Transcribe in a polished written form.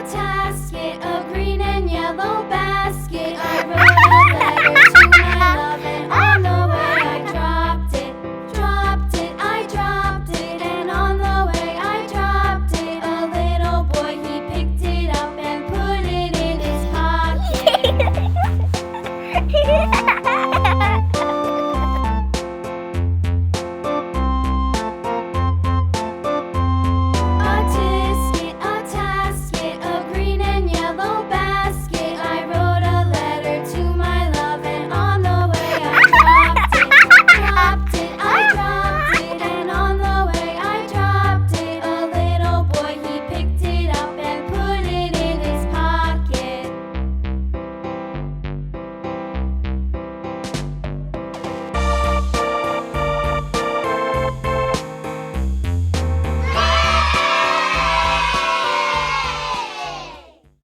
tasket, a green and yellow basket. I wrote a letter to my love, and on the way I dropped it. I dropped it, and on the way I dropped it. A little boy, he picked it up and put it in his pocket.